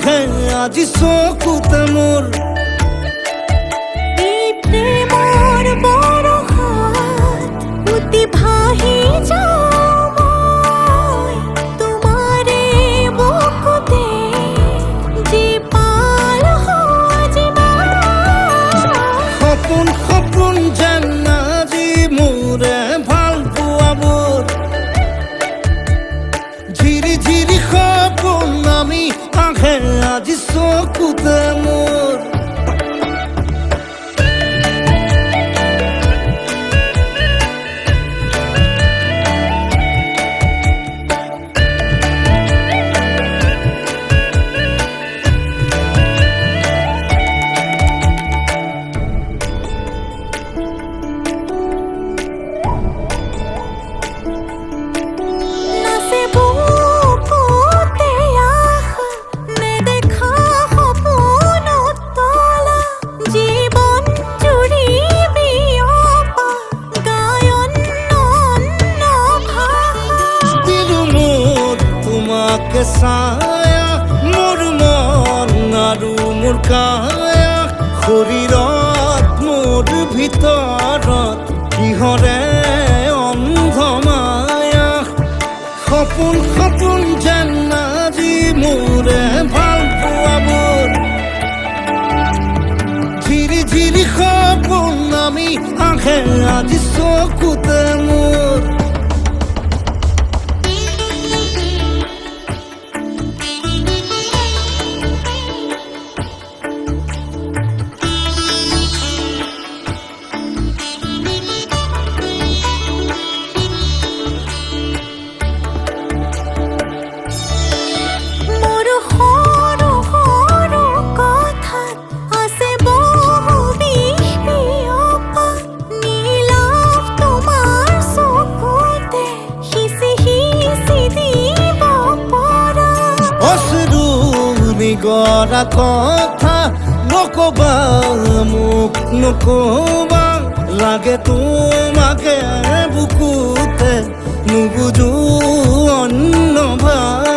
আহে আজি চকুতে মোৰ প্ৰেমৰ বৰষাত উটি ভাহি যাওঁ মই তোমাৰে বুকুতে জীপাল সজিবা সপোন সপোন যেন আজি মোৰে ভাল পোৱাবোৰ ঝিৰি ঝিৰি সপোন আমি আহে আজি চকুতে মোৰ ছায়া মোৰ মন আৰু মোৰ কায়া শৰীৰত মোৰ ভিতৰত কিহৰে অন্ধ মায়া সপোন সপোন যেন আজি মোৰে ভাল পোৱাবোৰ ঝিৰি ঝিৰি সপোন আমি আহে আজি চকুতে মোৰ গড়া কথা নকবা মোক নকবা লাগে তোমাকে বুকুতে নুবুজো অন্য ভাষা